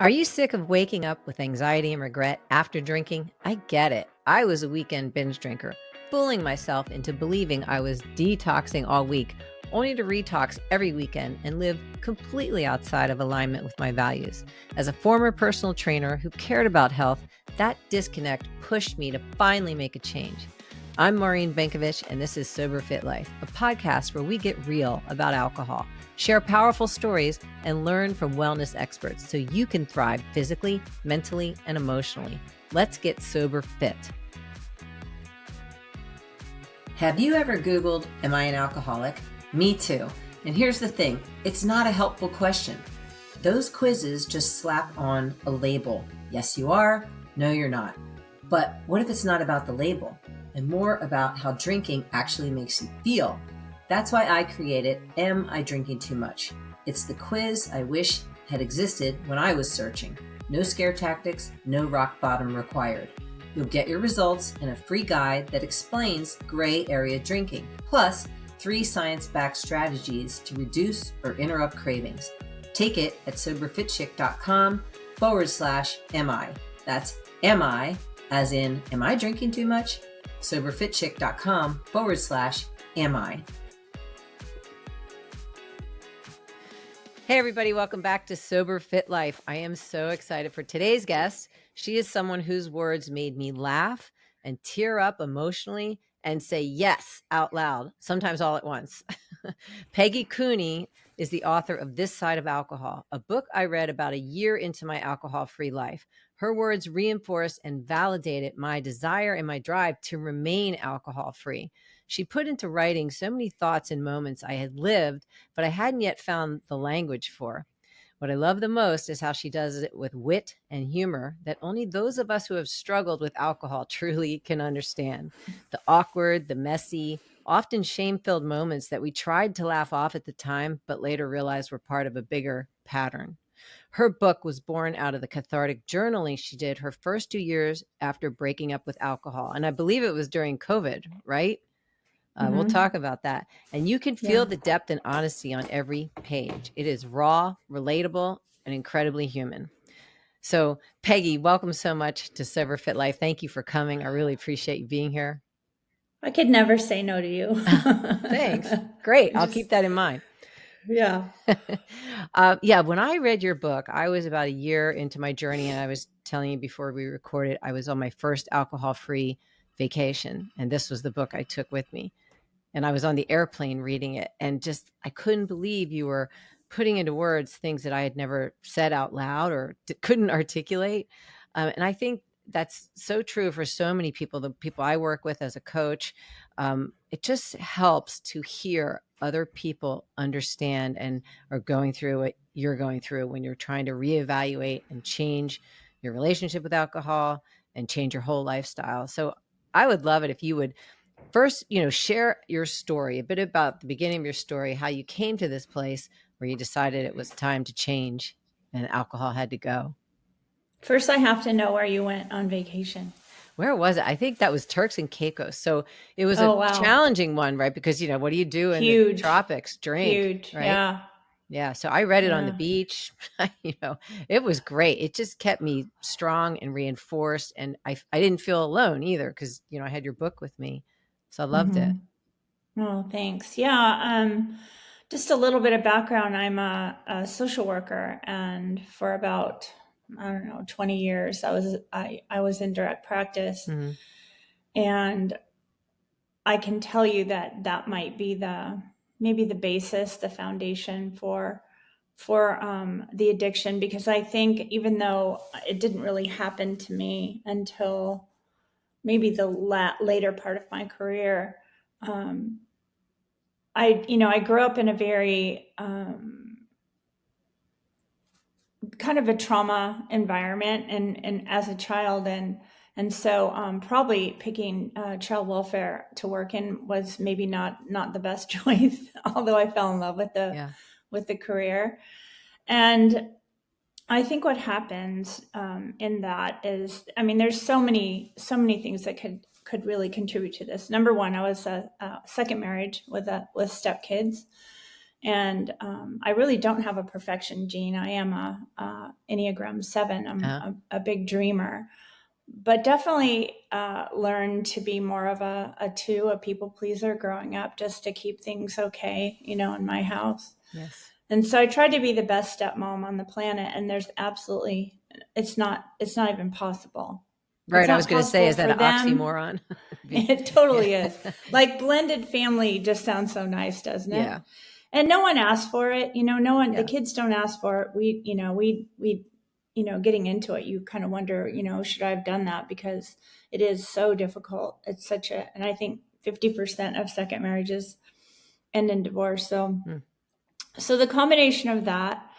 Are you sick of waking up with anxiety and regret after drinking? I get it. I was a weekend binge drinker, fooling myself into believing I was detoxing all week, only to retox every weekend and live completely outside of alignment with my values. As a former personal trainer who cared about health, that disconnect pushed me to finally make a change. I'm Maureen Bankovich, and this is Sober Fit Life, a podcast where we get real about alcohol, share powerful stories, and learn from wellness experts so you can thrive physically, mentally, and emotionally. Let's get sober fit. Have you ever Googled, "Am I an alcoholic?" Me too. And here's the thing, it's not a helpful question. Those quizzes just slap on a label. Yes, you are. No, you're not. But what if it's not about the label and more about how drinking actually makes you feel? That's why I created Am I Drinking Too Much? It's the quiz I wish had existed when I was searching. No scare tactics, no rock bottom required. You'll get your results and a free guide that explains gray area drinking, plus 3 science-backed strategies to reduce or interrupt cravings. Take it at soberfitchick.com/MI. That's MI, as in, am I drinking too much? soberfitchick.com/MI. Hey everybody, welcome back to Sober Fit Life. I am so excited for today's guest. She is someone whose words made me laugh and tear up emotionally and say yes out loud, sometimes all at once. Peggi Cooney is the author of This Side of Alcohol, a book I read about a year into my alcohol-free life. Her words reinforced and validated my desire and my drive to remain alcohol-free. She put into writing so many thoughts and moments I had lived, but I hadn't yet found the language for. What I love the most is how she does it with wit and humor that only those of us who have struggled with alcohol truly can understand. The awkward, the messy, often shame-filled moments that we tried to laugh off at the time, but later realized were part of a bigger pattern. Her book was born out of the cathartic journaling she did her first 2 years after breaking up with alcohol. And I believe it was during COVID, right? We'll talk about that. And you can feel the depth and honesty on every page. It is raw, relatable, and incredibly human. So, Peggi, welcome so much to Sober Fit Life. Thank you for coming. I really appreciate you being here. I could never say no to you. Thanks. Great. I'll keep that in mind. Yeah. When I read your book, I was about a year into my journey, and I was telling you before we recorded, I was on my first alcohol-free vacation, and this was the book I took with me. And I was on the airplane reading it, and just, I couldn't believe you were putting into words things that I had never said out loud or couldn't articulate. And I think that's so true for so many people, the people I work with as a coach. It just helps to hear other people understand and are going through what you're going through when you're trying to reevaluate and change your relationship with alcohol and change your whole lifestyle. So I would love it if you would first, share your story, a bit about the beginning of your story, how you came to this place where you decided it was time to change and alcohol had to go. First, I have to know where you went on vacation. Where was it? I think that was Turks and Caicos. So it was Oh, a wow. challenging one, right? Because, what do you do in Huge. the tropics? Drink, Huge. right? Yeah. Yeah. So I read it on the beach. It was great. It just kept me strong and reinforced. And I didn't feel alone either because, I had your book with me. So I loved it. Oh, thanks. Yeah. Just a little bit of background. I'm a social worker, and for about, 20 years, I was in direct practice. Mm-hmm. And I can tell you that might be maybe the basis, the foundation for the addiction, because I think even though it didn't really happen to me until maybe the later part of my career, I grew up in a very kind of a trauma environment, and as a child, and so probably picking child welfare to work in was maybe not the best choice, although I fell in love with the career. And I think what happens in that is, there's so many things that could really contribute to this. Number one, I was a second marriage with stepkids, And I really don't have a perfection gene. I am a Enneagram 7. I'm Uh-huh. a big dreamer, but definitely learned to be more of a 2, a people pleaser growing up, just to keep things okay, in my house. Yes. And so I tried to be the best stepmom on the planet, and there's absolutely, it's not even possible. It's Right. I was not going to say, possible is that for an them. oxymoron? It Yeah. totally is. Like blended family just sounds so nice, doesn't it? Yeah. And no one asked for it. No one, the Yeah. kids don't ask for it. We getting into it, you kind of wonder, should I have done that? Because it is so difficult. It's and I think 50% of second marriages end in divorce. So, Mm. so the combination of that,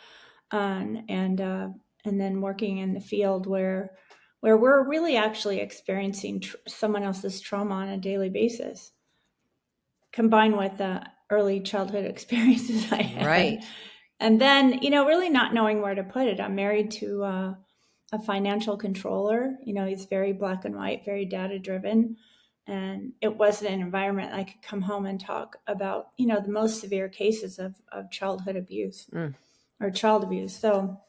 and then working in the field where we're really actually experiencing someone else's trauma on a daily basis, combined with the early childhood experiences I had. Right. And then, really not knowing where to put it. I'm married to a financial controller. He's very black and white, very data driven. And it wasn't an environment I could come home and talk about, the most severe cases of childhood abuse Mm. or child abuse. So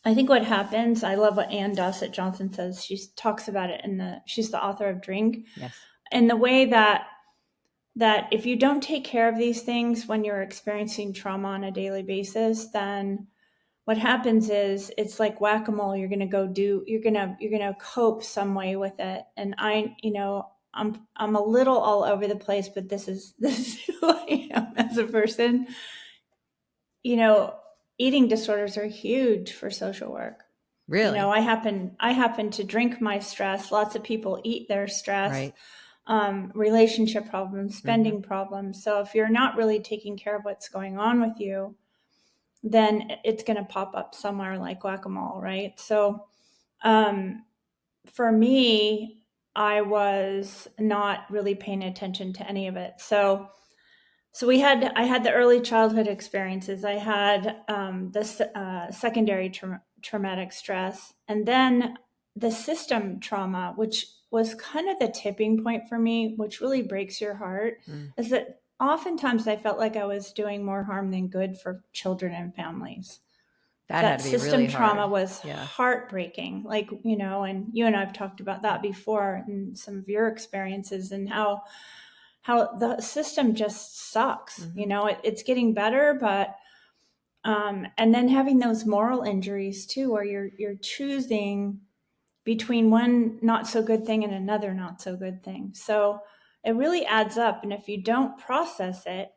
I think what happens, I love what Ann Dossett Johnson says. She talks about it she's the author of Drink. Yes. And the way that if you don't take care of these things when you're experiencing trauma on a daily basis, then what happens is it's like whack-a-mole. You're gonna cope some way with it. And I'm a little all over the place, but this is who I am as a person. you know Eating disorders are huge for social work. Really? I happen to drink my stress. Lots of people eat their stress. Right. Relationship problems, Hmm. spending problems. So if you're not really taking care of what's going on with you, then it's going to pop up somewhere like whack-a-mole, right? So um, for me, I was not really paying attention to any of it. So I had the early childhood experiences. I had this secondary traumatic stress, and then the system trauma, which was kind of the tipping point for me, which really breaks your heart, Mm. is that oftentimes I felt like I was doing more harm than good for children and families. That had That to be really system trauma hard. was Yeah. heartbreaking. Like, and you and I have talked about that before in some of your experiences, and how the system just sucks. Hmm. It's getting better, but and then having those moral injuries too, where you're choosing between one not so good thing and another not so good thing. So it really adds up. And if you don't process it,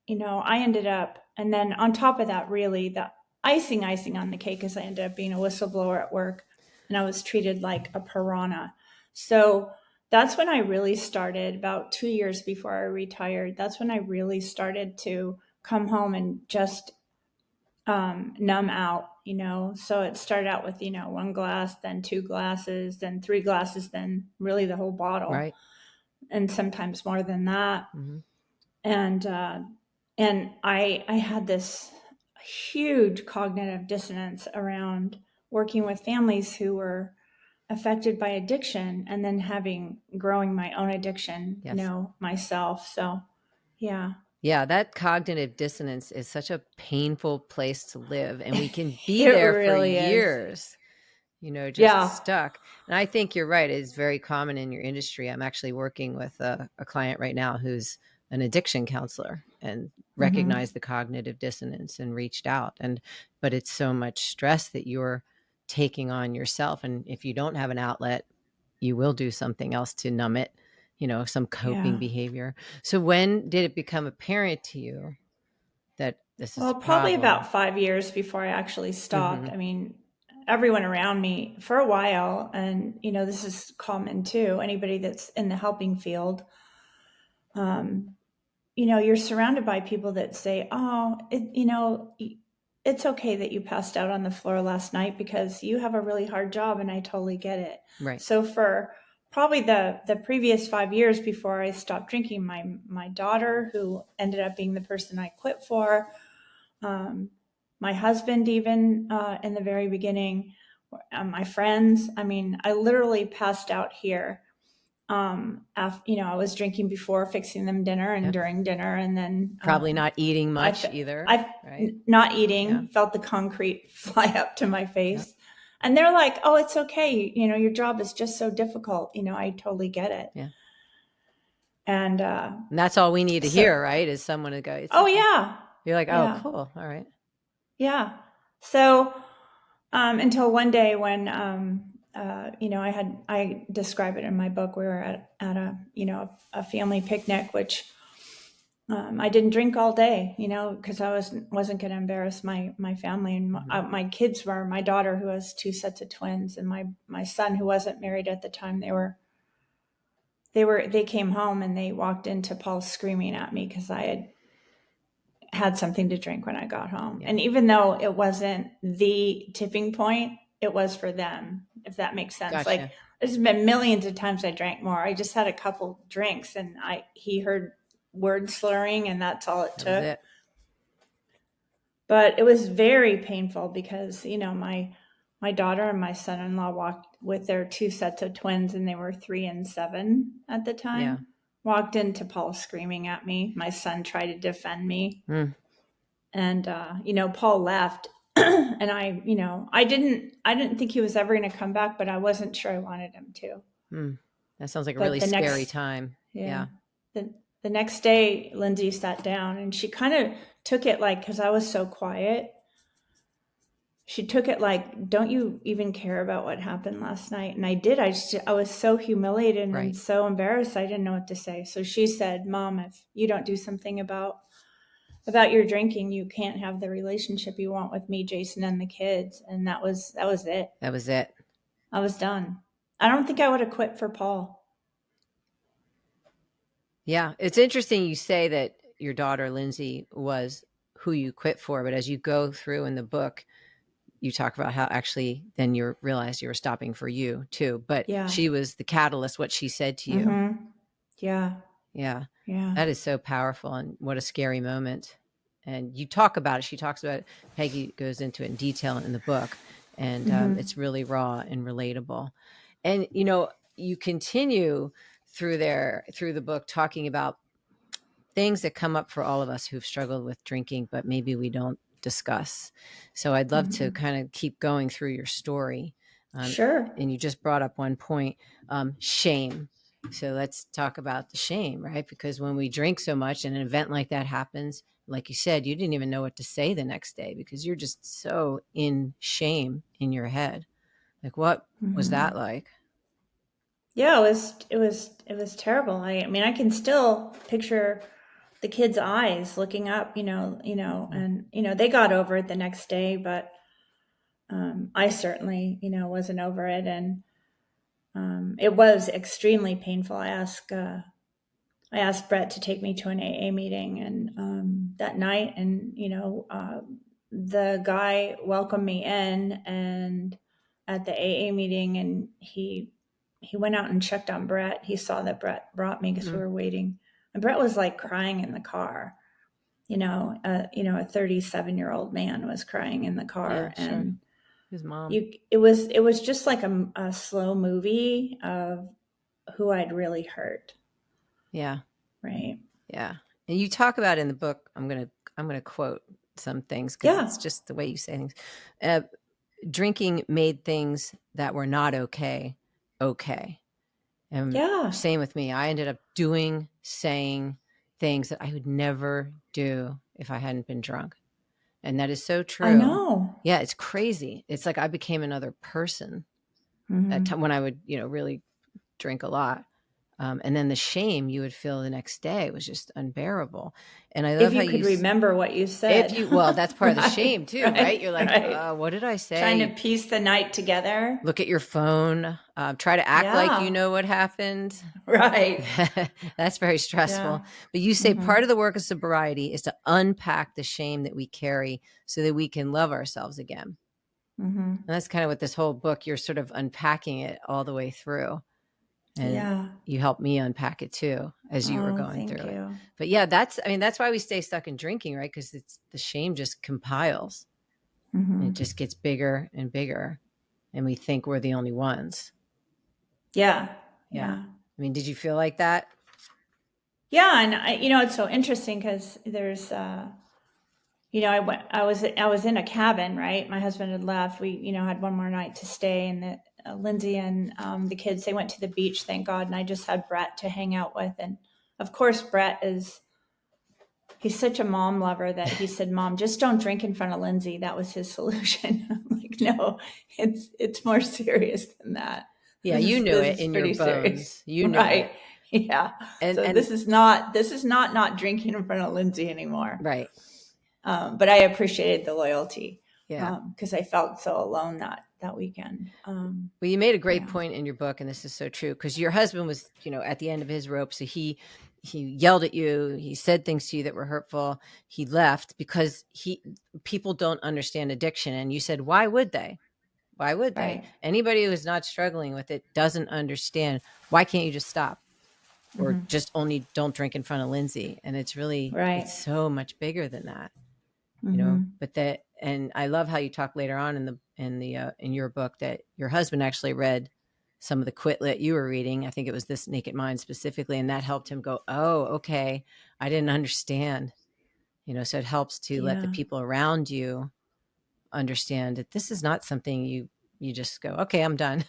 I ended up, and then on top of that, really the icing on the cake is I ended up being a whistleblower at work, and I was treated like a piranha. So that's when I really started, about 2 years before I retired. That's when I really started to come home and just numb out. So it started out with, one glass, then 2 glasses, then 3 glasses, then really the whole bottle, Right. and sometimes more than that. Hmm. And, I had this huge cognitive dissonance around working with families who were affected by addiction, and then growing my own addiction, Yes. myself. So, yeah. Yeah, that cognitive dissonance is such a painful place to live, and we can be It there for really is. years, just Yeah. stuck. And I think you're right. It's very common in your industry. I'm actually working with a client right now who's an addiction counselor and Hmm. recognized the cognitive dissonance and reached out. But it's so much stress that you're taking on yourself. And if you don't have an outlet, you will do something else to numb it, some coping Yeah. behavior. So when did it become apparent to you that this is Well, a probably problem? about 5 years before I actually Hmm. stopped. I mean, everyone around me for a while, and this is common too. Anybody that's in the helping field, um, you're surrounded by people that say, "Oh, it's okay that you passed out on the floor last night because you have a really hard job, and I totally get it." Right. So for probably the previous 5 years before I stopped drinking, my daughter, who ended up being the person I quit for, um, my husband, even in the very beginning, my friends. I mean, I literally passed out here I was drinking before fixing them dinner and Yeah. during dinner, and then Probably not eating much either, I right? not Yeah. eating, felt the concrete fly up to my Yeah. face, and they're like, "Oh, it's okay. Your job is just so difficult." I totally get it, Yeah. and And that's all we need to so hear, right? Is someone to go, it's oh okay. yeah, You're like, oh, yeah, cool. All right. yeah. So until one day when I describe it in my book. We were at a family picnic, which I didn't drink all day, because I wasn't going to embarrass my family, and Mm-hmm. my kids were. My daughter, who has two sets of twins, and my son, who wasn't married at the time. They came home, and they walked into Paul screaming at me because I had something to drink when I got home. Yeah. And even though it wasn't the tipping point, it was for them, if that makes sense. Like, Gotcha. there's been millions of times I drank more. I just had a couple drinks, and he heard word slurring, and that's all it That was took. it. But it was very painful because, my daughter and my son-in-law walked with their two sets of twins, and they were 3 and 7 at the Yeah. time. Walked into Paul screaming at me. My son tried to defend me, Mm. and Paul left. And I didn't think he was ever going to come back, but I wasn't sure I wanted him to. Mm. That sounds like a But really the scary next time. yeah, Yeah. the next day, Lindsay sat down, and she kind of took it, like, because I was so quiet, she took it like, "Don't you even care about what happened last night?" And I did. I was so humiliated and Right. so embarrassed, I didn't know what to say. So she said, "Mom, if you don't do something about your drinking, you can't have the relationship you want with me, Jason, and the kids." And that was it. That was it. I was done. I don't think I would have quit for Paul. Yeah. It's interesting you say that your daughter, Lindsay, was who you quit for. But as you go through in the book, you talk about how actually then you realized you were stopping for you too. But Yeah. she was the catalyst, what she said to you. Mm-hmm. Yeah. Yeah. Yeah. That is so powerful, and what a scary moment. And you talk about it. She talks about it. Peggy goes into it in detail in the book, and Mm-hmm. it's really raw and relatable. And you continue through the book talking about things that come up for all of us who've struggled with drinking, but maybe we don't discuss. So I'd love to Mm-hmm. kind of keep going through your story. Um, Sure. and you just brought up one point, shame. So let's talk about the shame, right? Because when we drink so much and an event like that happens, like you said, you didn't even know what to say the next day because you're just so in shame in your head. Like, what was that Mm-hmm. like? Yeah, it was terrible. I mean, I can still picture the kids' eyes looking up, Mm. and they got over it the next day, but I certainly, wasn't over it, and it was extremely painful. I asked Brett to take me to an AA meeting, and that night, and the guy welcomed me in, and at the AA meeting, and he went out and checked on Brett. He saw that Brett brought me because we Mm. were waiting, and Brett was like crying in the car. A 37-year-old man was crying in the Yeah, car, sure. and His mom. it was just like a slow movie of who I'd really hurt, Yeah. right? Yeah. And you talk about in the book, I'm gonna quote some things because it's Yeah, just the way you say things. Uh, Drinking made things that were not okay, okay. And yeah, same with me. I ended up doing, saying things that I would never do if I hadn't been drunk. And that is so I true. know. Yeah, it's crazy. It's like I became another person that Hmm. time when I would, really drink a lot. And then the shame you would feel the next day was just unbearable. And I If love how you could remember what you said. well, that's part of the Right, shame too, right? right, You're like, right. what did I Trying to say? piece the night together. Look at your phone, try to act like you Yeah, know what happened. right. That's very Yeah. stressful. But you say Hmm. part of the work of sobriety is to unpack the shame that we carry so that we can love ourselves again. Hmm. And that's kind of what this whole book, you're sort of unpacking it all the way through. And Yeah. you helped me unpack it too as you were Oh, going thank through it. you. But yeah, that's why we stay stuck in drinking, right? Because it's the shame just compiles and it Hmm. just gets bigger and bigger. And we think we're the only ones. Yeah. Yeah. Yeah. I mean, did you feel like that? Yeah, and it's so interesting because there's, I was in a cabin, right? My husband had left. We, had one more night to stay, and Lindsay and the kids, they went to the beach, thank God, and I just had Brett to hang out with. And of course, he's such a mom lover that he said, "Mom, just don't drink in front of Lindsay." That was his solution. I'm like, no, it's more serious than that. Yeah, you knew This it is in your pretty serious, bones. You knew it. right? Yeah. So And this is not drinking in front of Lindsay anymore. right. But I appreciated the loyalty Yeah. because I felt so alone that weekend. Well, you made a great Yeah, point in your book, and this is so true, because your husband was, at the end of his rope. So he yelled at you. He said things to you that were hurtful. He left because people don't understand addiction, and you said, why would they? Why would they? right. Anybody who is not struggling with it doesn't understand. Why can't you just stop, or Hmm. just only don't drink in front of Lindsay? And it's Right. so much bigger than that. Hmm. But and I love how you talk later on in your book that your husband actually read some of the quit lit you were reading. I think it was This Naked Mind specifically, and that helped him go, oh, okay, I didn't understand. So it helps to let the Yeah. people around you understand that this is not something you just go, okay, I'm done.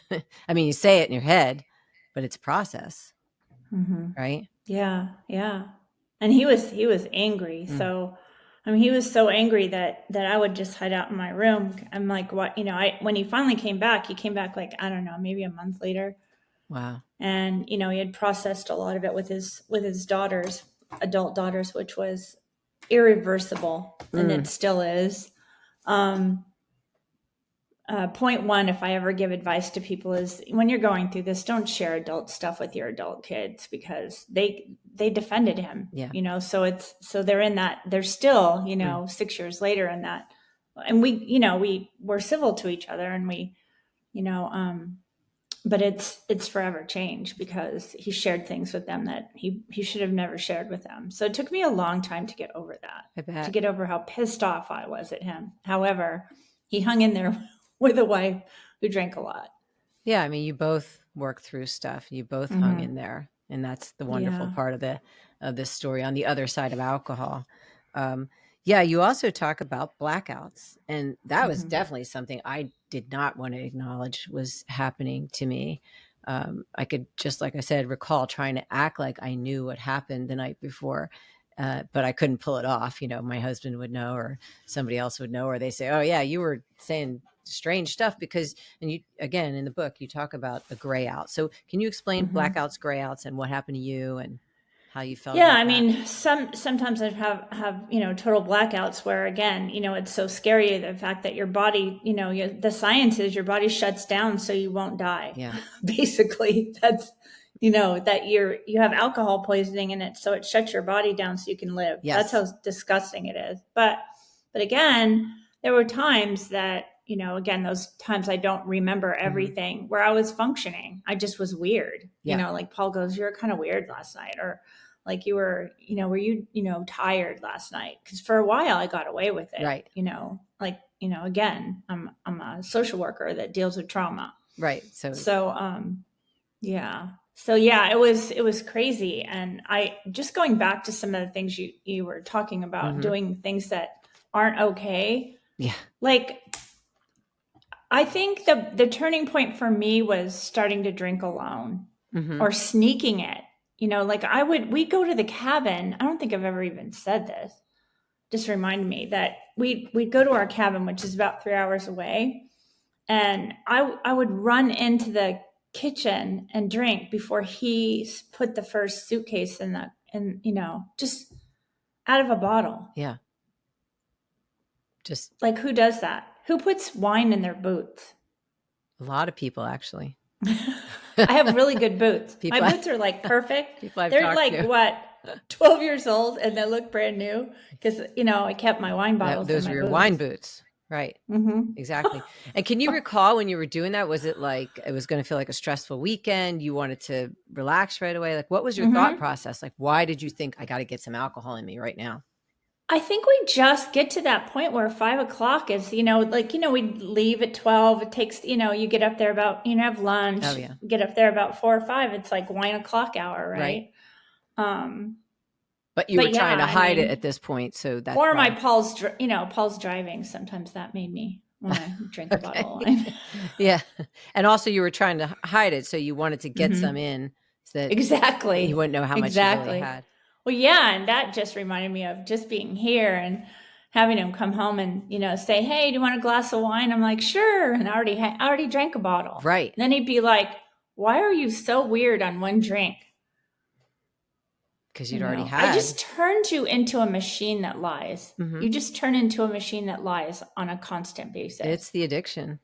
I mean, you say it in your head, but it's a process, Hmm. right? Yeah. Yeah. And he was angry. Mm, So, I mean, he was so angry that I would just hide out in my room. I'm like, what? I when he finally he came back like, I don't know, maybe a month later, wow. and he had processed a lot of it with his daughters, adult daughters, which was irreversible, and it Mm, still is. Um, Point one, if I ever give advice to people, is when you're going through this, don't share adult stuff with your adult kids because they defended him. yeah. So they're in that. They're still Mm, 6 years later in that, and we were civil to each other, and we you know but it's forever changed because he shared things with them that he should have never shared with them. So it took me a long time to get over that, I to bet. get over how pissed off I was at him. However, he hung in there with a wife who drank a lot. Yeah, I mean, you both worked through stuff. You both hung in Hmm. there, and that's the wonderful Yeah. part of this story on the other side of alcohol. Um, yeah, you also talk about blackouts, and that was Hmm. definitely something I did not want to acknowledge was happening to me. I could, just like I said, recall trying to act like I knew what happened the night before, but I couldn't pull it off. My husband would know, or somebody else would know, or they say, "Oh yeah, you were saying strange stuff because," and you, again, in the book, you talk about a gray out. So can you explain Hmm. blackouts, gray outs, and what happened to you and how you felt Yeah, about I that? mean, sometimes I have total blackouts where, again, it's so scary, the fact that your body, the science is your body shuts down so you won't die. Yeah. Basically, that's that you have alcohol poisoning in it, so it shuts your body down so you can live. That's Yes. how disgusting it is. But again, there were times that, again, those times I don't remember Hmm. everything, where I was functioning. I just was weird. Yeah. Like Paul goes, "You were kind of weird last night," or like, "You were, were you, tired last night?" Because for a while I got away with it. Right. Like, again, I'm a social worker that deals with trauma. Right. So, So yeah. So yeah, it was crazy. And I just going back to some of the things you were talking about, hmm, doing things that aren't okay. yeah. Like, I think the turning point for me was starting to drink alone Hmm. or sneaking it. Like we go to the cabin. I don't think I've ever even said this. Just remind me that we'd go to our cabin, which is about 3 hours away. And I would run into the kitchen and drink before he put the first suitcase just out of a bottle. Yeah. Just Like, who does that? Who puts wine in their boots? a lot of people, actually. I have really good boots. My people, boots are like perfect. people I've They're talked like, to. what, 12 years old, and they look brand new because, I kept my wine bottles in Those were my your wine boots. boots. Right. Hmm. Exactly. And can you recall when you were doing that? Was it like it was going to feel like a stressful weekend? You wanted to relax right away? Like, what was your thought Hmm. process? Like, why did you think I got to get some alcohol in me right now? I think we just get to that point where 5 o'clock is, we leave at 12. It takes, you get up there about, have Oh, lunch, yeah. get up there about 4 or 5. It's like wine o'clock hour, Right. right? Um, But you were but yeah, trying to I hide it mean, at this point, so that's or my why. Paul's driving. Sometimes that made me want to drink a Okay. bottle of wine. Yeah. And also you were trying to hide it, so you wanted to get some Hmm. in so that you Exactly. wouldn't know how much you really Exactly. had. Well, yeah, and that just reminded me of just being here and having him come home and say, "Hey, do you want a glass of wine?" I'm like, "Sure," and I already drank a bottle. Right. And then he'd be like, "Why are you so weird on one drink?" Because you'd already I had. just turned you into a machine that lies. Mhm. You just turn into a machine that lies on a constant It's basis. the addiction.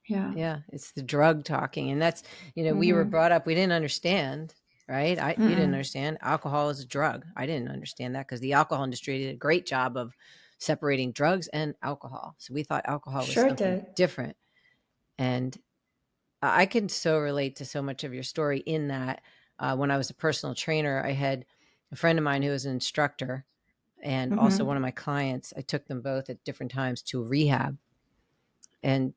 Yeah. Yeah, it's the drug talking, and that's, we were Mm-hmm. brought up, we didn't understand, right? You didn't Mm-mm. understand alcohol is a drug. I didn't understand that because the alcohol industry did a great job of separating drugs and alcohol. So we thought alcohol was Sure it something did. different. And I can so relate to so much of your story in that when I was a personal trainer, I had a friend of mine who was an instructor and also one Mm-hmm. of my clients. I took them both at different times to rehab, and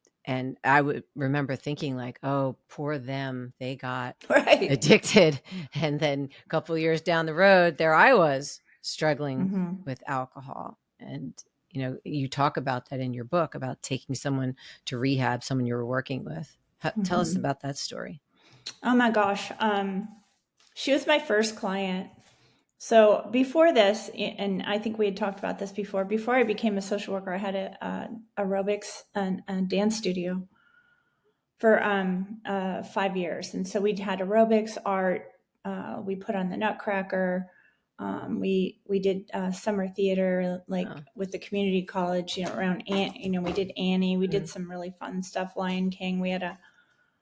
I would remember thinking like, oh, poor them, they got Right. addicted, and then a couple of years down the road, there I was struggling Mm-hmm. with alcohol. And you talk about that in your book about taking someone to rehab, someone you were working with. Tell us Mm-hmm. about that story. Oh my gosh. She was my first client. So before this, and I think we had talked about this before I became a social worker, I had a aerobics and a dance studio for 5 years. And so we had aerobics, art, we put on the Nutcracker. We did summer theater, like Oh, with the community college, around, we did Annie. We did mm, some really fun stuff, Lion King. We had a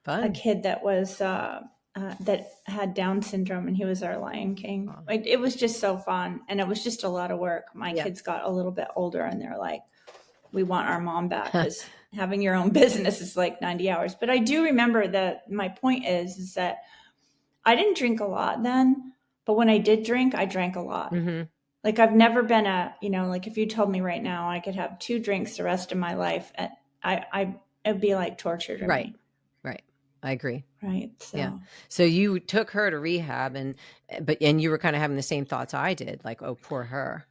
fun. kid that was that had Down syndrome, and he was our Lion King. Oh, It was just so fun, and it was just a lot of work. My yeah. kids got a little bit older, and they're like, "We want our mom back," because having your own business is like 90 hours. But I do remember that my point is that I didn't drink a lot then, but when I did drink, I drank a lot. Hmm. Like I've never been like if you told me right now I could have 2 drinks the rest of my life, it'd be like torture to Right. me. Right. I agree. Right. Yeah. So, So you took her to rehab, and you were kind of having the same thoughts I did, like, oh, poor her.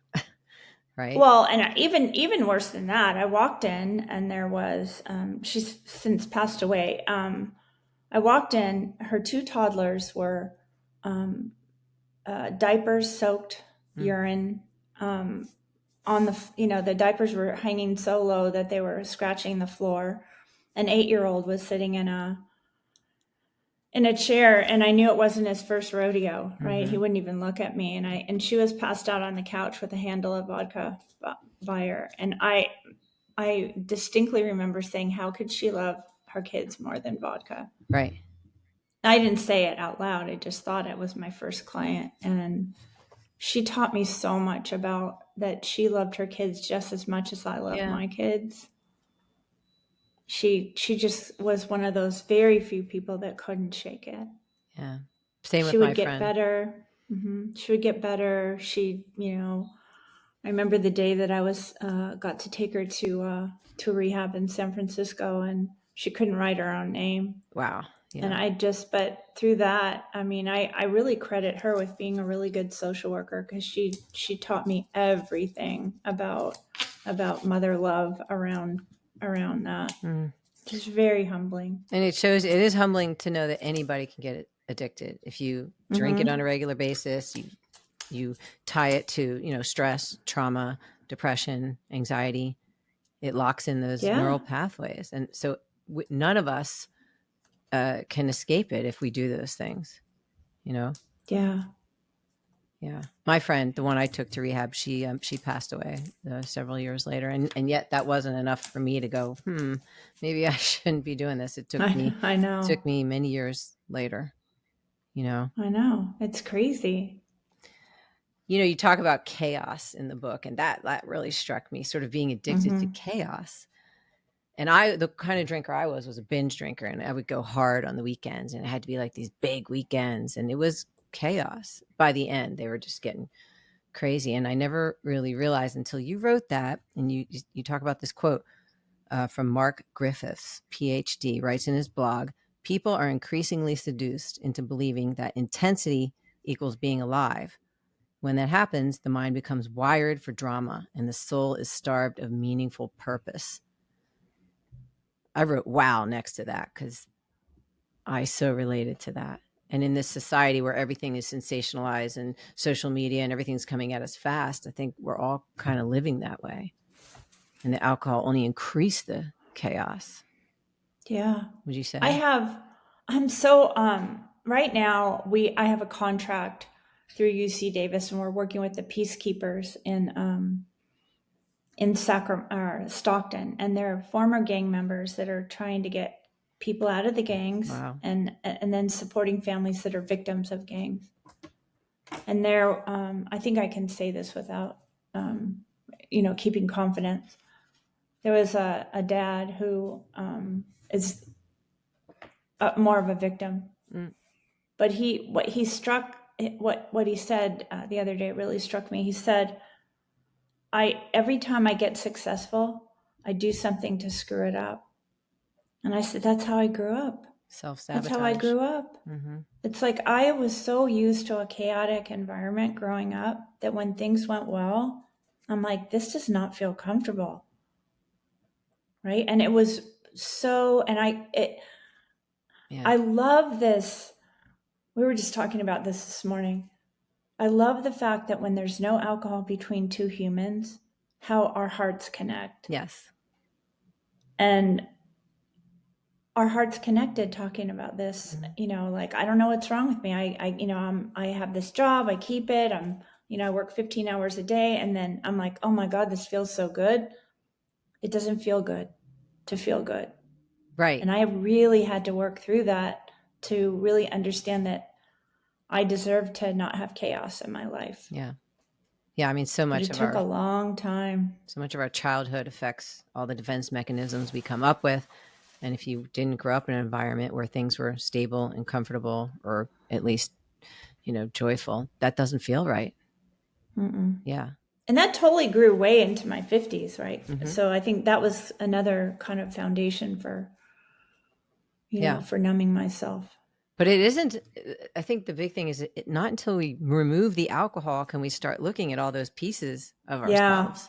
Right. well, and even worse than that, I walked in and there was she's since passed away. I walked in, her 2 toddlers were um, diapers soaked, Mm. urine on the diapers were hanging so low that they were scratching the floor. An 8-year-old was sitting in a chair, and I knew it wasn't his first rodeo, right? He Hmm. wouldn't even look at me, and she was passed out on the couch with a handle of vodka by her, and I distinctly remember saying, "How could she love her kids more than vodka?" Right. I didn't say it out loud. I just thought it was my first client, and she taught me so much about that. She loved her kids just as much as I love Yeah. my kids. She just was one of those very few people that couldn't shake it. Yeah. Same She with my would get friend. better. She would get better. I remember the day that I was got to take her to rehab in San Francisco, and she couldn't write her own name. Wow. And Yeah. but through that, I mean, I really credit her with being a really good social worker, because she taught me everything about mother love around that. Mm. Just very humbling. And it is humbling to know that anybody can get addicted if you drink it on a Mm-hmm. regular basis. You tie it to stress, trauma, depression, anxiety. It locks in those Yeah, neural pathways, and so none of us can escape it if we do those things. You know. yeah. Yeah, my friend, the one I took to rehab, she passed away several years later, and yet that wasn't enough for me to go, maybe I shouldn't be doing this. It I know. took me many years later. You know, I know. It's crazy. you talk about chaos in the book, and that really struck me. Sort of being addicted to Mm-hmm. chaos. And the kind of drinker I was a binge drinker, and I would go hard on the weekends, and it had to be like these big weekends, and it was chaos. By the end, they were just getting crazy. And I never really realized until you wrote that, and you talk about this quote from Mark Griffiths, PhD, writes in his blog, people are increasingly seduced into believing that intensity equals being alive. When that happens, the mind becomes wired for drama and the soul is starved of meaningful purpose. I wrote wow next to that because I so related to that. And in this society where everything is sensationalized and social media and everything's coming at us fast, I think we're all kind of living that way. And the alcohol only increased the chaos. Yeah. Would you I say? have I'm so right now I have a contract through UC Davis, and we're working with the peacekeepers in Stockton, and they're former gang members that are trying to get people out of the gangs, Wow. and then supporting families that are victims of gangs. And they're I think I can say this without keeping confidence. There was a dad who is more of a victim, Mm. but what he said the other day really struck me. He said, "I every time I get successful, I do something to screw it up." And I said, "That's how I grew up. That's how I Self-sabotage. grew up." Mm-hmm. It's like I was so used to a chaotic environment growing up that when things went well, I'm like, this does not feel comfortable, right? And it was so, and Yeah. I love this. We were just talking about this morning. I love the fact that when there's no alcohol between two humans, how our hearts connect. Yes. And our hearts connected talking about this, Mm-hmm. like, I don't know what's wrong with me. I have this job, I keep it. I work 15 hours a day. And then I'm like, oh my God, this feels so good. It doesn't feel good to feel good. Right. And I really had to work through that to really understand that I deserve to not have chaos in my life. Yeah. Yeah. I mean, But it took a long time. so much of our childhood affects all the defense mechanisms we come up with. And if you didn't grow up in an environment where things were stable and comfortable, or at least, joyful, that doesn't feel right. Mm-mm. Yeah. And that totally grew way into my 50s, right? Mm-hmm. So I think that was another kind of foundation for, Yeah. for numbing myself. But it isn't, I think the big thing is not until we remove the alcohol can we start looking at all those pieces of Yeah. ourselves.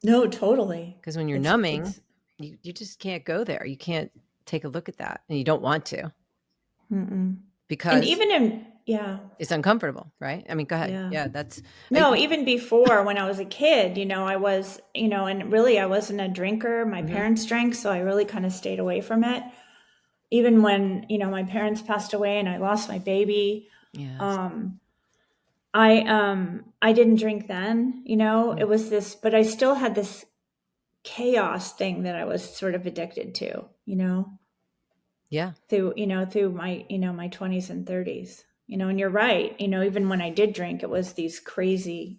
No, totally. Because when you're It's numbing, it's you just can't go there. You can't take a look at that. And you don't want to mm-mm. And because even in yeah, it's uncomfortable, right? I mean, go ahead. yeah. Yeah, that's, No, even before when I was a kid, I was, and really I wasn't a drinker. My mm-hmm. parents drank, so I really kind of stayed away from it. Even when, my parents passed away and I lost my baby, Yes. um, I didn't drink then, Mm. it was this, but I still had this chaos thing that I was sort of addicted to, Yeah. through my 20s and 30s, and you're right, even when I did drink, it was these crazy,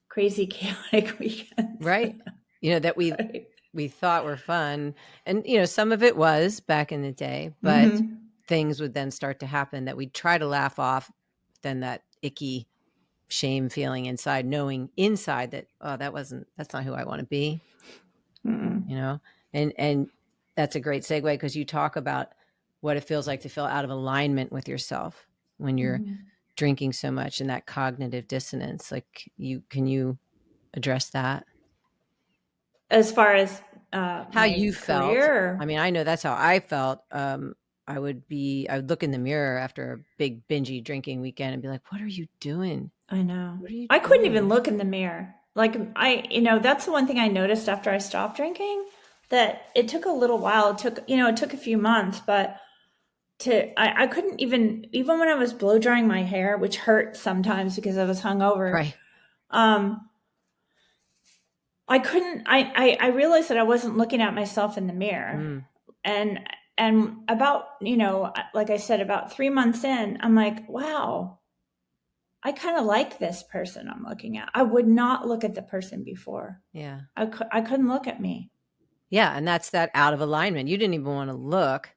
crazy chaotic weekends. Right. That we Right. we thought were fun. And some of it was back in the day, but Mm-hmm. things would then start to happen that we'd try to laugh off, then that icky shame feeling inside, knowing inside that, oh, that's not who I want to be, Mm-mm. you know? And that's a great segue because you talk about what it feels like to feel out of alignment with yourself when you're Mm-hmm. drinking so much and that cognitive dissonance. Like can you address that? As far as How you my felt. I career, mean, I know that's how I felt. I would look in the mirror after a big bingy drinking weekend and be like, "What are you doing? I know. What are you I couldn't even doing?" look in the mirror. Like that's the one thing I noticed after I stopped drinking, that it took a little while. It took a few months, but I couldn't even when I was blow drying my hair, which hurt sometimes because I was hungover. Right. Um, I couldn't. I realized that I wasn't looking at myself in the mirror, Mm, and about like I said, about 3 months in, I'm like, wow, I kind of like this person I'm looking at. I would not look at the person before. yeah. I couldn't look at me. Yeah, and that's that out of alignment. You didn't even want to look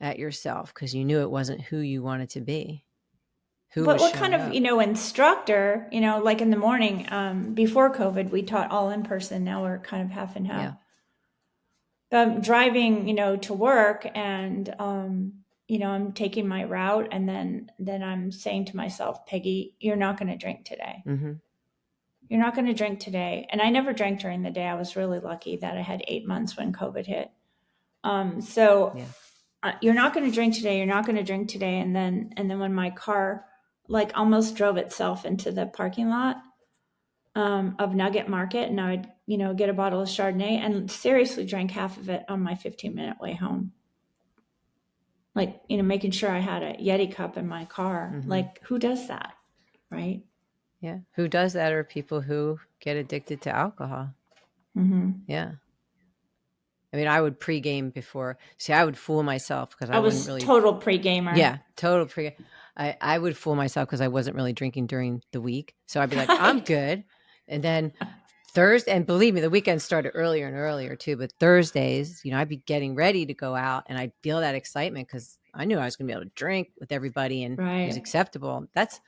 at yourself because you knew it wasn't who you wanted to be. who But was what kind showing of, up. instructor, like in the morning, before COVID, we taught all in person. Now we're kind of half and half. Yeah. But I'm driving, to work, and, I'm taking my route, and then I'm saying to myself, Peggy, you're not going to drink today. Mm-hmm. You're not going to drink today. And I never drank during the day. I was really lucky that I had 8 months when COVID hit. So Yeah. you're not going to drink today. You're not going to drink today. And then when my car like almost drove itself into the parking lot of Nugget Market, and I would, get a bottle of Chardonnay and seriously drank half of it on my 15-minute way home. Like, making sure I had a Yeti cup in my car. Mm-hmm. Like, who does that? Right. Yeah. Who does that are people who get addicted to alcohol. Mm-hmm. Yeah. I mean, I would pregame before. See, I would fool myself because I I wouldn't was really. total pre-gamer. Yeah, total pre. I would fool myself because I wasn't really drinking during the week. So I'd be like, I'm Right. good. And then Thursday, and believe me, the weekends started earlier and earlier too. But Thursdays, I'd be getting ready to go out, and I'd feel that excitement because I knew I was going to be able to drink with everybody, and it was Right. acceptable. That's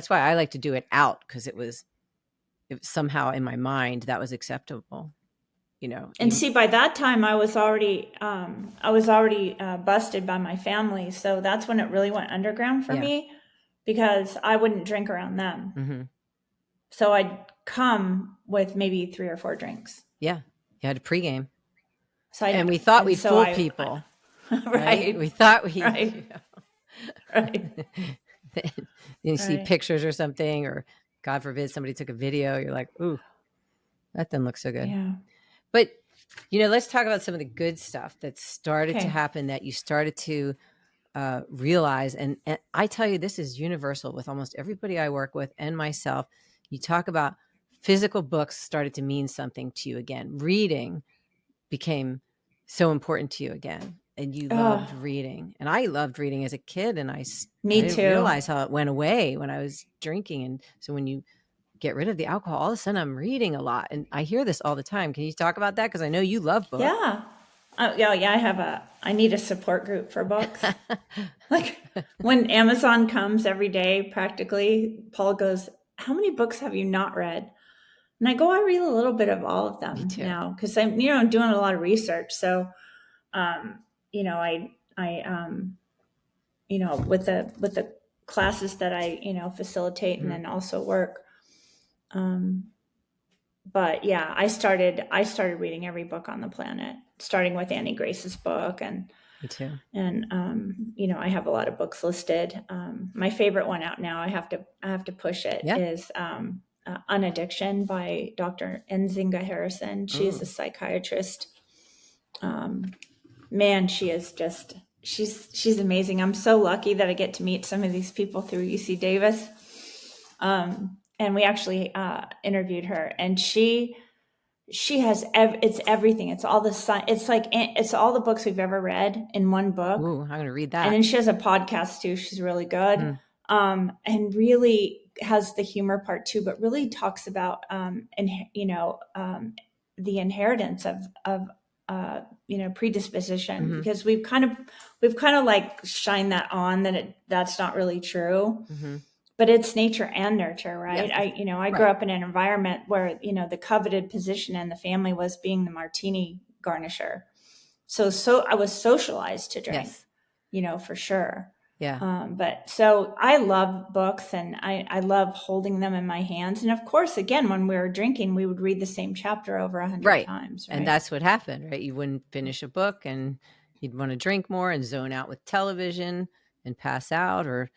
why I like to do it out, because it was somehow in my mind that was acceptable. And Even, see, by that time, I was already busted by my family, so that's when it really went underground for yeah. me, because I wouldn't drink around them. Mm-hmm. So I'd come with maybe 3 or 4 drinks. Yeah, you had a pregame, So and I we thought and we'd so fool I people. Right? We right, thought we, right, right, you see right. pictures or something, or God forbid somebody took a video. You're like, ooh, that doesn't look so good. Yeah. But, let's talk about some of the good stuff that started to Okay. happen, that you started to realize. And I tell you, this is universal with almost everybody I work with and myself. You talk about physical books started to mean something to you again. Reading became so important to you again, and you Oh, loved reading. And I loved reading as a kid, and I me didn't too. realize how it went away when I was drinking. And so when you get rid of the alcohol, all of a sudden I'm reading a lot, and I hear this all the time. Can you talk about that? Because I know you love books. Yeah. Yeah, yeah. I need a support group for books. Like when Amazon comes every day, practically, Paul goes, "How many books have you not read?" And I go, "I read a little bit of all of Me them too. now because I'm doing a lot of research. So, um, with the classes that I facilitate and Mm-hmm. then also work. Um, but yeah, I started reading every book on the planet, starting with Annie Grace's book, Me too. and I have a lot of books listed. My favorite one out now, I have to push it, Yeah. is Unaddiction by Dr. Nzinga Harrison. She is a Mm. psychiatrist. Man, she is just she's amazing. I'm so lucky that I get to meet some of these people through UC Davis. And we actually interviewed her, and she has it's everything. It's all the it's all the books we've ever read in one book. Ooh, I'm going to read And that. then she has a podcast too. She's really good. Mm. And really has the humor part too, but really talks about the inheritance of predisposition, Mm-hmm. because we've kind of like shined that on that that's not really true. Mm-hmm. But it's nature and nurture, right? Yes. I grew Right. up in an environment where the coveted position in the family was being the martini garnisher. So I was socialized to drink, Yes. for sure. Yeah. But so I love books, and I love holding them in my hands. And of course, again, when we were drinking, we would read the same chapter over 100 Right. times, And right? that's what happened, right? You wouldn't finish a book, and you'd want to drink more and zone out with television and pass out, or,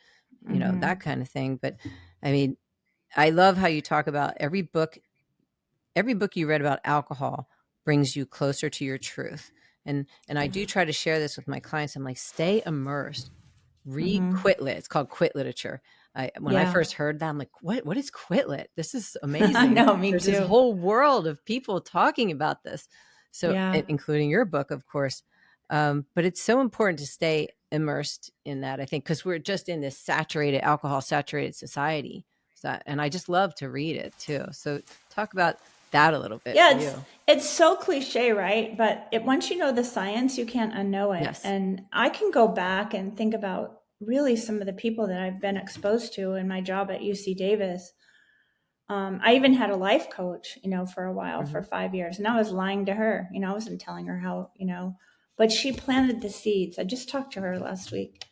that Mm-hmm. kind of thing. But I mean, I love how you talk about every book you read about alcohol brings you closer to your truth. And I Yeah. do try to share this with my clients. I'm like, stay immersed. Read Mm-hmm. quit lit. It's called quit literature. When I Yeah. first heard that, I'm like, what is quit lit? This is I amazing. know, me There's this too. whole world of people talking about this. So, Yeah. including your book, of course. But it's so important to stay immersed in that, I think, because we're just in this alcohol saturated society. So, and I just love to read it too. So talk about that a little bit Yeah, for it's you. it's so cliche, right? But once you know the science, you can't unknow it. Yes. And I can go back and think about really some of the people that I've been exposed to in my job at UC Davis. I even had a life coach, for a while, for 5 years, and I was lying to her. I wasn't telling her how, but she planted the seeds. I just talked to her last week,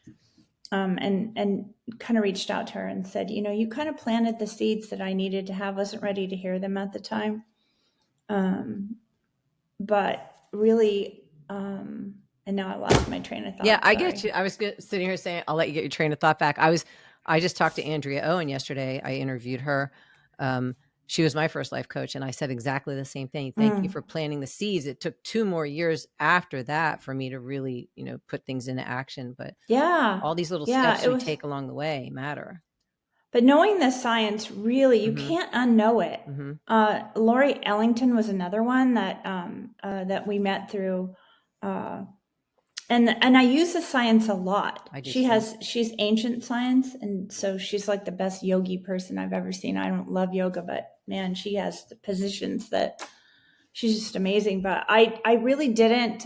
and kind of reached out to her and said, you kind of planted the seeds that I needed to have. Wasn't ready to hear them at the time, but really, and now I lost my train of thought. Yeah, I Sorry. get you. I was sitting here saying, I'll let you get your train of thought back. I just talked to Andrea Owen yesterday. I interviewed her. She was my first life coach, and I said exactly the same thing. Thank you for planting the seeds. It took 2 more years after that for me to really, put things into action. But Yeah. all these little Yeah, steps it we was. take along the way matter. But knowing the science, really, you Mhm. can't unknow it. Mhm. Lori Ellington was another one that we met through, and I use the science a lot. I do too. She's ancient science, and so she's like the best yogi person I've ever seen. I don't love yoga, but man, she has the positions that she's just amazing. But I really didn't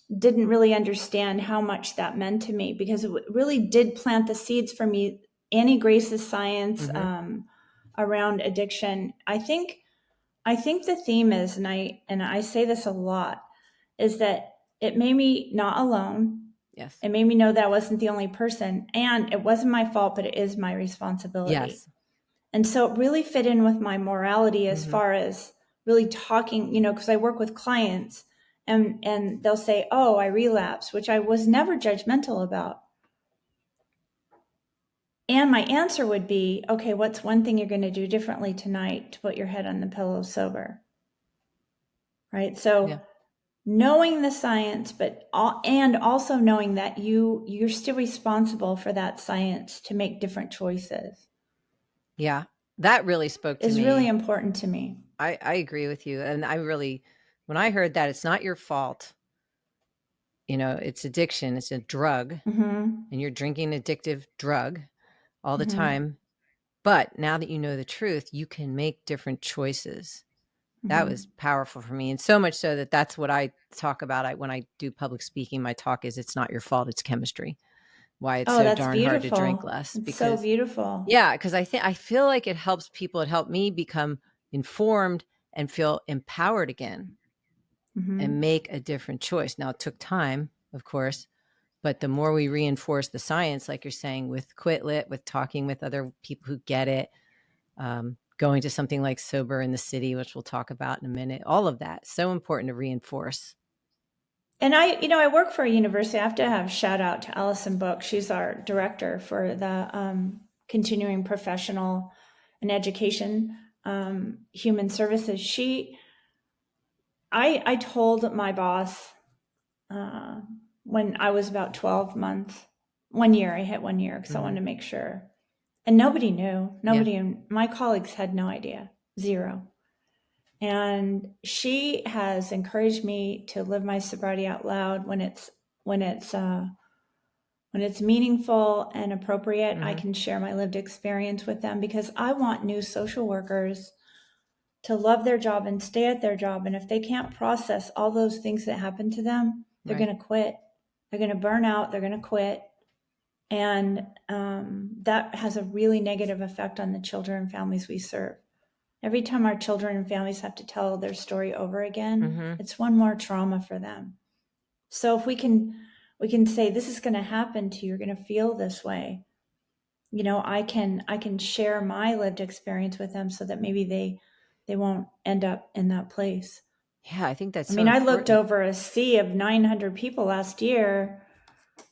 really understand how much that meant to me, because it really did plant the seeds for me. Annie Grace's science around addiction. I think the theme is, and I say this a lot, is that it made me not alone. Yes. It made me know that I wasn't the only person, and it wasn't my fault, but it is my responsibility. Yes. And so it really fit in with my morality as far as really talking, because I work with clients, and they'll say, "Oh, I relapsed," which I was never judgmental about. And my answer would be, "Okay, what's one thing you're going to do differently tonight to put your head on the pillow sober?" Right? So Yeah. knowing the science, and also knowing that you're still responsible for that science to make different choices. Yeah. That really spoke to Is me. really important to me. I agree with you. And when I heard that it's not your fault, it's addiction, it's a drug, and you're drinking an addictive drug all the time. But now that you know the truth, you can make different choices. That was powerful for me. And so much so that that's what I talk about. When I do public speaking, my talk is, it's not your fault, it's chemistry. Why it's so That's darn hard to drink beautiful. less. It's so Because beautiful. yeah, because I feel like it helps people. It helped me become informed and feel empowered again and make a different choice. Now, it took time, of course, but the more we reinforce the science, like you're saying, with Quit Lit, with talking with other people who get it, going to something like Sober in the City, which we'll talk about in a minute, all of that, so important to reinforce. And I work for a university. I have to have shout out to Allison Book. She's our director for the continuing professional and education, human services. I told my boss when I was about 12 months, 1 year, I hit 1 year because I wanted to make sure. And nobody knew. My colleagues had no idea, zero. And she has encouraged me to live my sobriety out loud when it's meaningful and appropriate. I can share my lived experience with them, because I want new social workers to love their job and stay at their job. And if they can't process all those things that happen to them, they're going to quit. They're going to burn out. They're going to quit. And that has a really negative effect on the children and families we serve. Every time our children and families have to tell their story over again, it's one more trauma for them. So if we can say, this is going to happen to you, you're going to feel this way. I can share my lived experience with them so that maybe they won't end up in that place. Yeah, I think that's I looked over a sea of 900 people last year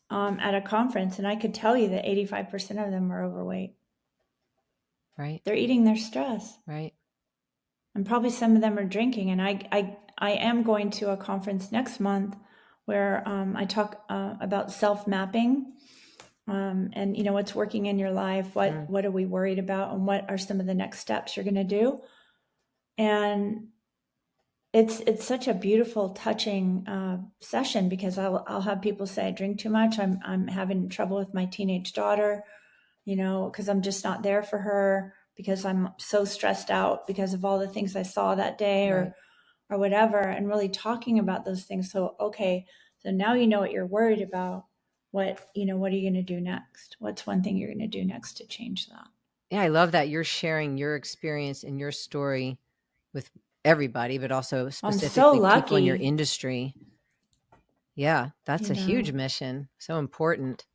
at a conference, and I could tell you that 85% of them are overweight. Right. They're eating their stress. Right. And probably some of them are drinking. And I am going to a conference next month where I talk about self-mapping, and what's working in your life, what are we worried about, and what are some of the next steps you're going to do. And it's such a beautiful, touching session, because I'll have people say, I drink too much. I'm having trouble with my teenage daughter, because I'm just not there for her, because I'm so stressed out because of all the things I saw that day, or whatever, and really talking about those things. So, okay, so now you know what you're worried about. what are you going to do next? What's one thing you're going to do next to change that? Yeah, I love that you're sharing your experience and your story with everybody, but also I'm so specifically people in your lucky, industry. Yeah, that's you a huge know. mission. So important.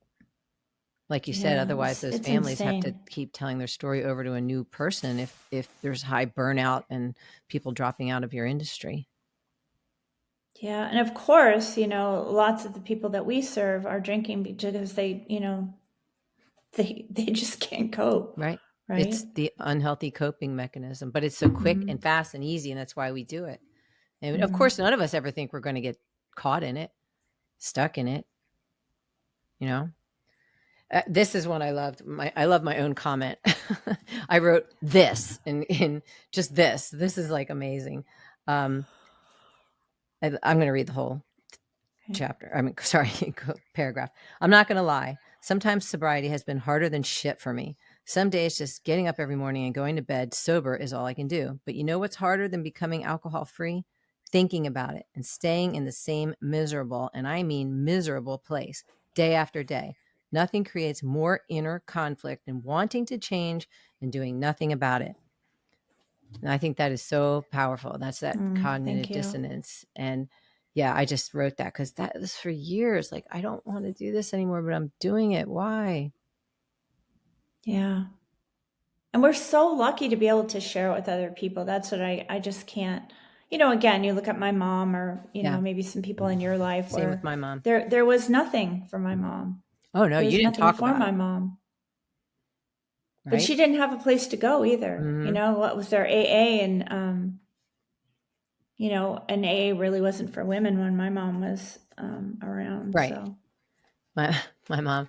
Like you said, Yeah, otherwise those it's families have to insane. keep telling their story over to a new person if there's high burnout and people dropping out of your industry. Yeah, and of course, lots of the people that we serve are drinking because they just can't cope, Right. right? It's the unhealthy coping mechanism, but it's so quick and Mhm. fast and easy, and that's why we do it. And of course, Mhm. none of us ever think we're going to get caught in it, stuck in it, you know? This is one I loved. I love my own comment. I wrote this in just this. This is like amazing. Um, I'm going to read the whole Okay. chapter. I mean, sorry, paragraph. I'm not going to lie. Sometimes sobriety has been harder than shit for me. Some days just getting up every morning and going to bed sober is all I can do. But you know what's harder than becoming alcohol free? Thinking about it and staying in the same miserable, and I mean miserable place day after day. Nothing creates more inner conflict than wanting to change and doing nothing about it. And I think that is so powerful. That's that Thank cognitive you. dissonance. And yeah, I just wrote that because that was for years. Like, I don't want to do this anymore, but I'm doing it. Why? Yeah. And we're so lucky to be able to share it with other people. That's what I just can't. Again, you look at my mom or, Yeah. maybe some people in your life Same with where my mom. there was nothing for my mom. Oh, no, There you was didn't nothing talk for about my it. mom. But Right. she didn't have a place to go either. Mm-hmm. What was there AA and and AA really wasn't for women when my mom was around. Right. So My mom,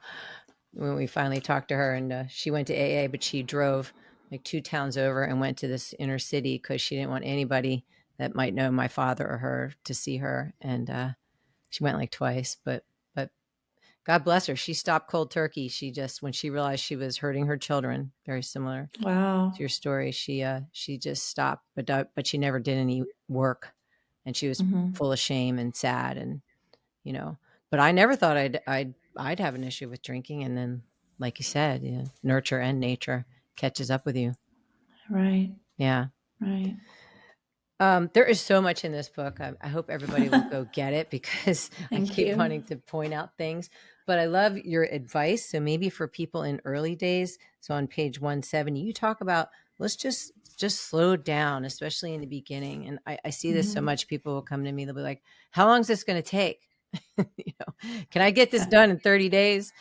when we finally talked to her, and she went to AA, but she drove like 2 towns over and went to this inner city because she didn't want anybody that might know my father or her to see her. And she went like twice, but God bless her. She stopped cold turkey. She just, when she realized she was hurting her children, very similar to wow. your story, she just stopped, but she never did any work, and she was Hmm. full of shame and sad, and you know. But I never thought I'd have an issue with drinking, and then, like you said, nurture and nature catches up with you. Right. Yeah. Right. There is so much in this book. I hope everybody will go get it because I Thank keep you. wanting to point out things. But I love your advice. So maybe for people in early days, so on page 170, you talk about let's just slow down, especially in the beginning. And I see this so Hmm. much. People will come to me, they'll be like, "How long is this going to take? Can I get this done in 30 days?"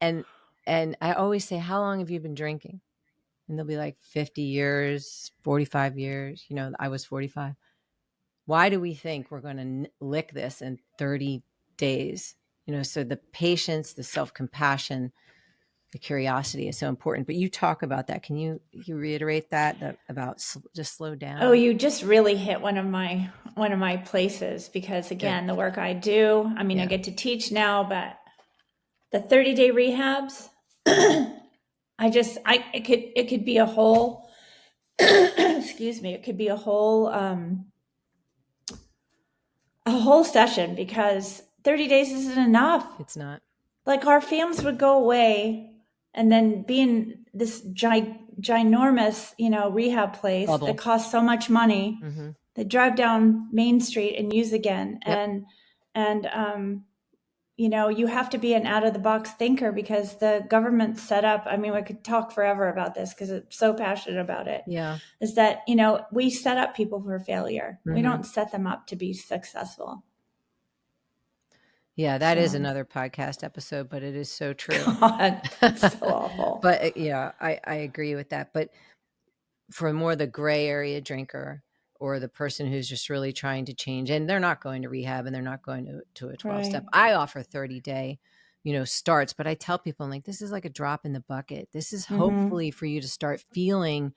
And I always say, "How long have you been drinking?" And they'll be like 50 years, 45 years. I was 45. Why do we think we're going to lick this in 30 days? So the patience, the self-compassion, the curiosity is so important. But you talk about that. Can you reiterate that about just slow Oh, down? you just really hit one of my places because Good. again, the work I do, I mean, I Yeah. get to teach now, but the 30-day rehabs, Mhm. it could be a whole excuse me, it could be a whole session because 30 days isn't enough. It's not. Like our families would go away and then be in this ginormous, rehab place that Bubble. costs so much money. Hmm. They drive down Main Street and use again. Yep. And you have to be an out of the box thinker because the government set up, I mean, we could talk forever about this because I'm so passionate about it, Yeah. is that, we set up people for failure. We Hmm. don't set them up to be successful. Yeah, that is So, another podcast episode, but it is so true. God, it's so awful. But yeah, I agree with that. But for more the gray area drinker or the person who's just really trying to change, and they're not going to rehab and they're not going to a 12 step. Right. I offer 30-day, starts, but I tell people, I'm like, this is like a drop in the bucket. This is Mm-hmm. hopefully for you to start feeling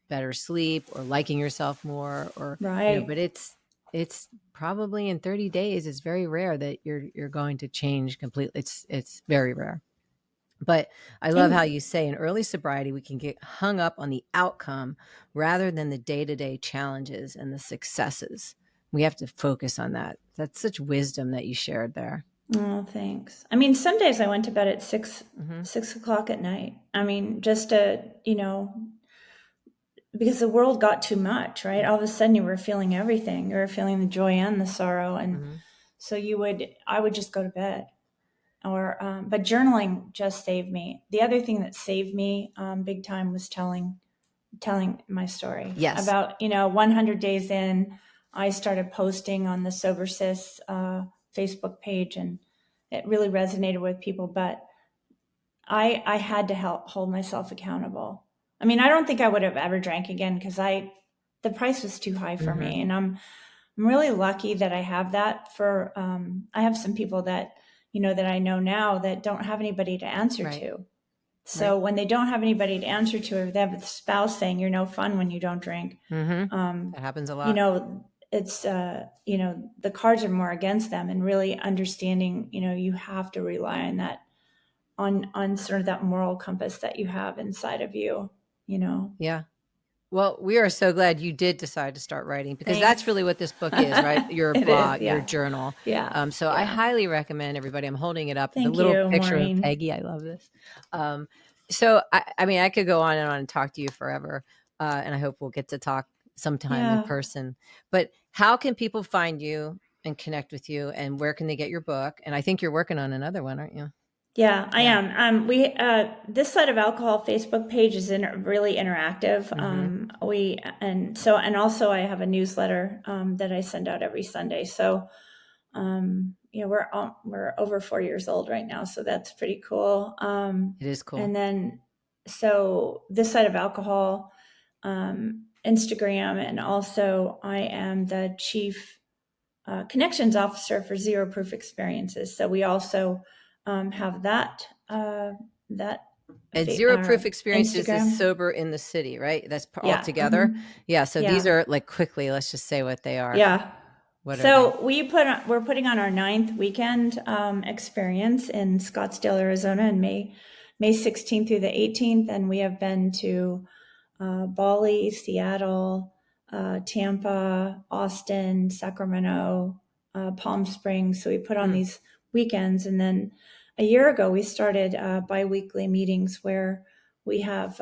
better sleep or liking yourself more, or, Right. but it's probably in 30 days, it's very rare that you're going to change completely. It's very rare. But I love how And you say in early sobriety, we can get hung up on the outcome rather than the day to day challenges and the successes. We have to focus on that. That's such wisdom that you shared there. Oh, thanks. I mean, some days I went to bed at Mm-hmm. 6 o'clock at night. I mean, just to, because the world got too much, right? All of a sudden you were feeling everything. You were feeling the joy and the sorrow. And Mm-hmm. so I would just go to bed. But journaling just saved me. The other thing that saved me big time was telling my story. Yes. About 100 days in, I started posting on the Sober Sis Facebook page, and it really resonated with people. But I had to hold myself accountable. I mean, I don't think I would have ever drank again because the price was too high for Mm-hmm. me, and I'm really lucky that I have that. I have some people that that I know now that don't have anybody to answer Right. to. So Right. when they don't have anybody to answer to, or they have a spouse saying you're no fun when you don't drink, Mm-hmm. um, That happens a you lot. know, it's the cards are more against them, and really understanding, you have to rely on that, on sort of that moral compass that you have inside of you. Yeah. Well, we are so glad you did decide to start writing, because that's Thanks. really what this book is, right? Your It is, blog, your yeah, journal. yeah, So I yeah. highly recommend everybody. I'm holding it up, the Thank little you, picture of Maureen. Peggy. I love this. Um, so I mean, I could go on and talk to you forever, and I hope we'll get to talk sometime in Yeah. person. But how can people find you and connect with you, and where can they get your book? And I think you're working on another one, aren't you? Yeah, I Yeah. am. We This Side of Alcohol Facebook page is really interactive. Mm-hmm. And also I have a newsletter that I send out every Sunday. So we're over 4 years old right now, so that's pretty cool. It is cool. And then so This Side of Alcohol, Instagram, and also I am the chief connections officer for Zero Proof Experiences. So we also have that And Zero Proof Experiences is Instagram. sober in the city, right? That's all Yeah. together. Yeah. So these Yeah. are like, quickly, let's just say what they are. Yeah. What are they? So we're putting on our ninth weekend experience in Scottsdale, Arizona, in May 16th through the 18th, and we have been to Bali, Seattle, Tampa, Austin, Sacramento, Palm Springs. So we put on Hmm. these weekends. And then a year ago, we started biweekly meetings where we have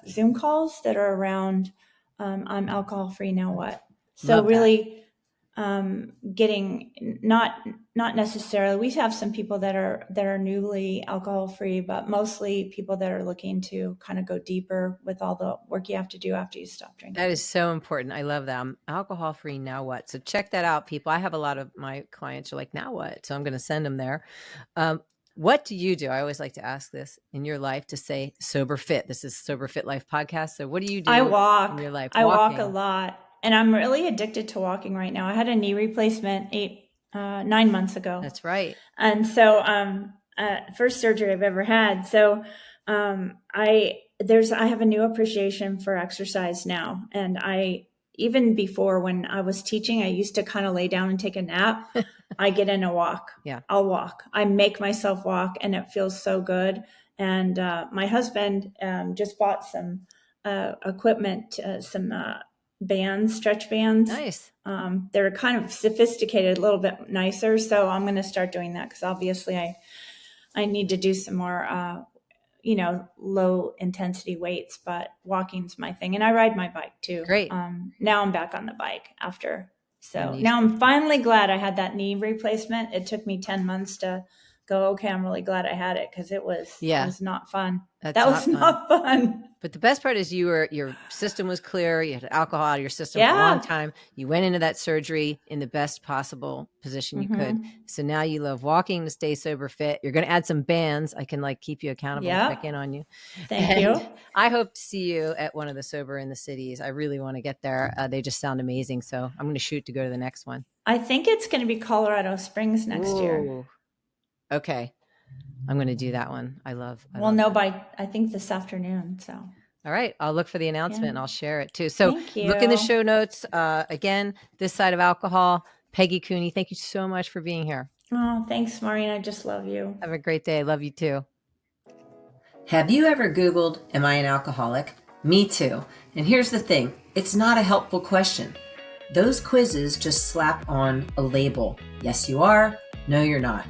Zoom calls that are around I'm alcohol free, now what? So Love that. really getting not necessarily, we have some people that are newly alcohol free, but mostly people that are looking to kind of go deeper with all the work you have to do after you stop That drinking. is so important. I love that. I'm alcohol free. Now what? So check that out, people. I have a lot of my clients are like, now what? So I'm going to send them there. What do you do? I always like to ask this in your life, to say sober fit. This is Sober Fit Life podcast. So what do you I do in walk. your life? I walk a Walking. lot, and I'm really addicted to walking right now. I had a knee replacement 9 months ago, That's right. and so first surgery I've ever had. So I have a new appreciation for exercise now, and even before, when I was teaching, I used to kind of lay down and take a nap. I get in a walk. Yeah. I'll walk. I make myself walk, and it feels so good. And my husband just bought some equipment, some bands, stretch bands. Nice. They're kind of sophisticated, a little bit nicer. So I'm going to start doing that, because obviously I need to do some more, low intensity weights, but walking's my thing. And I ride my bike too. Great. Now I'm back on the bike after. Your So knee now I'm surgery. finally glad I had that knee replacement. It took me 10 months to go, okay, I'm really glad I had it, because it Yeah. was not fun. That's That was not fun. not fun. But the best part is your system was clear. You had alcohol out of your system for a long Yeah. time. You went into that surgery in the best possible position you could. Mm-hmm. So now you love walking to stay sober fit. You're going to add some bands. I can keep you accountable and check Yeah. in on you. Thank And you. I hope to see you at one of the Sober in the Cities. I really want to get there. They just sound amazing. So I'm going to shoot to go to the next one. I think it's going to be Colorado Springs next year. Ooh. Okay. I'm going to do that one. I We'll love know that. by, I think, this afternoon. So, All right. I'll look for the yeah. announcement and I'll share it too. So Thank look in the you. show notes. Again, This Side of Alcohol, Peggi Cooney. Thank you so much for being here. Oh, thanks, Maureen. I just love you. Have a great day. I love you too. Have you ever Googled, "Am I an alcoholic?" Me too. And here's the thing, it's not a helpful question. Those quizzes just slap on a label. Yes, you are. No, you're not.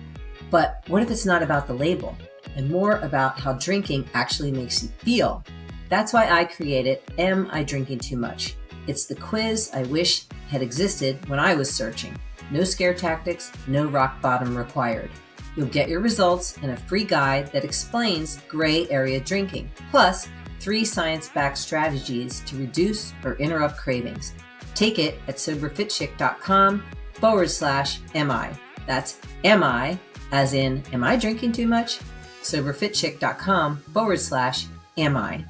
But what if it's not about the label and more about how drinking actually makes you feel? That's why I created Am I Drinking Too Much? It's the quiz I wish had existed when I was searching. No scare tactics, no rock bottom required. You'll get your results and a free guide that explains gray area drinking, plus 3 science-backed strategies to reduce or interrupt cravings. Take it at soberfitchick.com/MI. That's MI, as in, am I drinking too much? soberfitchick.com/MI.